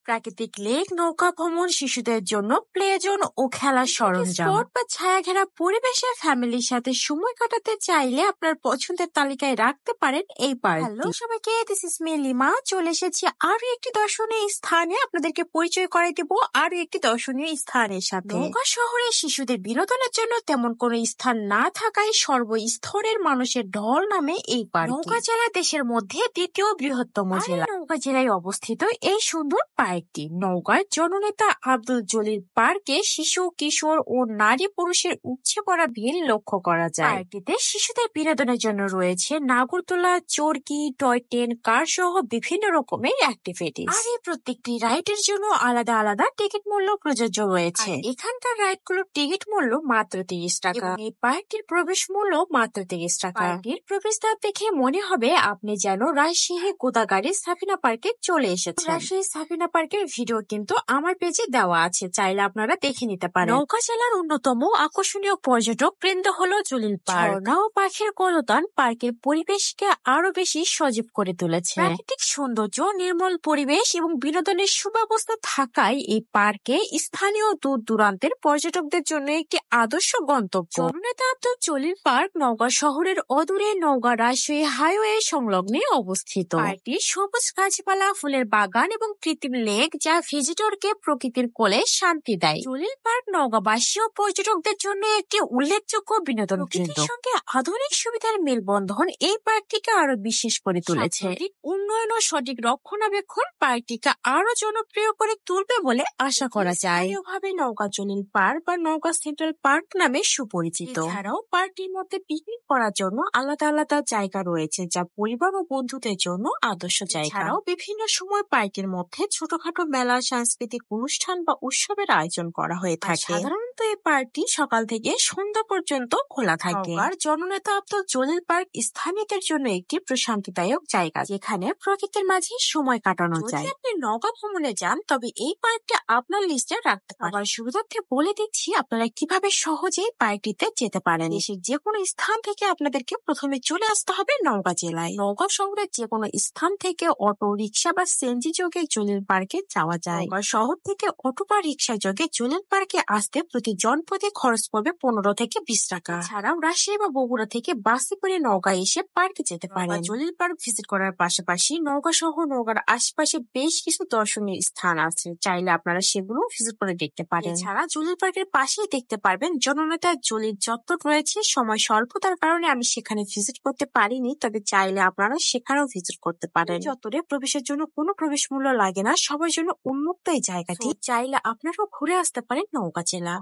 প্রাকৃতিক লেক, নৌকা ভ্রমণ, শিশুদের জন্য প্লে জোন ও খেলার সরঞ্জাম, স্পট বা ছায়াঘেরা পরিবেশে ফ্যামিলির সাথে সময় কাটাতে চাইলে আপনার পছন্দের তালিকায় রাখতে পারেন এই পার্ক। হ্যালো সবাইকে, দিস ইজ মি লিমা। চলে এসেছি আরো একটি দর্শনীয় স্থানে। আপনাদেরকে পরিচয় করাই দেব আরো একটি দর্শনীয় স্থানের সাথে। নৌকা শহরে শিশুদের বিনোদনের জন্য তেমন কোনো স্থান না থাকায় সর্বস্তরের মানুষের ঢল নামে এই পার্ক। নৌকা জেলা দেশের মধ্যে দ্বিতীয় বৃহত্তম জেলা। নৌকা জেলায় অবস্থিত এই সুন্দর পার্কটি নওগাঁর জননেতা আব্দুল জলিল পার্কে শিশু, কিশোর ও নারী পুরুষের উপচে পড়া ভিড় লক্ষ্য করা যায়। পার্কটিতে শিশুদের বিনোদনের জন্য রয়েছে নাগরদোলা, চরকি, টয় ট্রেন, কার সহ বিভিন্ন রকমের অ্যাক্টিভিটিস। আর এই প্রত্যেকটি রাইডের জন্য আলাদা আলাদা টিকিট মূল্য প্রযোজ্য রয়েছে। এখানকার রাইড গুলোর টিকিট মূল্য মাত্র 30 টাকা। এই পার্কটির প্রবেশ মূল্য মাত্র 30 টাকা। পার্কটির প্রবেশদ্বার দেখে মনে হবে আপনি যেন রাজশাহী গোদাগাড়ি সাফিনা পার্কে চলে এসেছেন। রাজশাহী সাফিনা পার্কের ভিডিও কিন্তু আমার পেজে দেওয়া আছে, চাইলে আপনারা দেখে নিতে পারেন। নওগাঁ জেলার অন্যতম আকর্ষণীয় পর্যটক কেন্দ্র হলো জলিল পার্ক। ঝর্ণা ও পাখির কলতান পার্কের পরিবেশকে আরো বেশি সজীব করে তুলেছে। প্রাকৃতিক সৌন্দর্য, নির্মল পরিবেশ এবং বিনোদনের সুব্যবস্থা থাকায় এই পার্কে স্থানীয় দূর দূরান্তের পর্যটকদের জন্য একটি আদর্শ গন্তব্য। জননেতা আব্দুল জলিল পার্ক নওগাঁ শহরের অদূরে নওগাঁ রাজশাহী হাইওয়ে সংলগ্নে অবস্থিত। পার্কটি সবুজ গাছপালা, ফুলের বাগান এবং কৃত্রিম লেক যা ভিজিটরকে প্রকৃতির কোলে শান্তি দেয়। জলিল পার্ক নওগাঁবাসী ও পর্যটকদের জন্য একটি উল্লেখযোগ্য বিনোদন কেন্দ্র। সঙ্গে আধুনিক সুবিধার মেলবন্ধন এই পার্কটিকে আরো বিশেষ করে তুলেছে। উন্নয়ন ও সঠিক রক্ষণাবেক্ষণ পার্কটিকে আরো জনপ্রিয় করে তুলবে বলে আশা করা যায়। এভাবে নওগাঁ জলিল পার্ক বা নওগাঁ সেন্ট্রাল পার্ক নামে সুপরিচিত। এছাড়াও পার্কটির মধ্যে পিকনিক করার জন্য আলাদা আলাদা জায়গা রয়েছে, যা পরিবার ও বন্ধুদের জন্য আদর্শ জায়গা। এছাড়াও বিভিন্ন সময় পার্কের মধ্যে ছোটখাটো মেলা, সাংস্কৃতিক অনুষ্ঠান বা উৎসবের আয়োজন করা হয়ে থাকে। সাধারণত এই পার্কটি সকাল থেকে সন্ধ্যা পর্যন্ত খোলা থাকে। আর জননেতা আব্দুল জলিল পার্ক স্থানীয়দের জন্য একটি প্রশান্তিদায়ক জায়গা, যেখানে প্রকৃতির মাঝে সময় কাটানো যায়। যদি আপনি নওগাঁ ভ্রমণে যান তবে এই পার্কটি আপনার লিস্টে রাখতে পারেন। আবার সুবিধার্থে বলে দিচ্ছি আপনারা কিভাবে সহজেই পার্কটিতে যেতে পারেন। দেশের যে কোনো স্থান থেকে আপনাদেরকে প্রথমে চলে আসতে হবে নওগাঁ জেলায়। নওগাঁ শহরের যে কোনো স্থান থেকে অটো, রিক্সা বা সিএনজি যোগে জলিল পার্কে যাওয়া যায়। নওগাঁ শহর থেকে অটো বা রিক্সা যোগে জলিল পার্কে আসতে প্রতি জনপদে খরচ পড়বে 15 থেকে 20 টাকা। এছাড়াও রাজশাহী বা বগুড়া থেকে বাসে করে নওগাঁ এসে পার্কে যেতে পারেন। জলিল পার্ক ভিজিট করার পাশাপাশি নওগাঁ সহ নওগাঁর আশেপাশে বেশ কিছু দর্শনীয় স্থান আছে, চাইলে আপনারা সেগুলো ভিজিট করে দেখতে পারেন। এছাড়া জলিল পার্কের পাশেই দেখতে পারবেন জননেতা জলিল চত্বর রয়েছে। সময় স্বল্পতার কারণে আমি সেখানে ভিজিট করতে পারিনি, তবে চাইলে আপনারা সেখানেও ভিজিট করতে পারেন। চত্বরে প্রবেশের জন্য কোনো প্রবেশ মূল্য লাগে না, সবার জন্য উন্মুক্ত এই জায়গাটি, চাইলে আপনারাও ঘুরে আসতে পারেন নওগাঁ জেলা।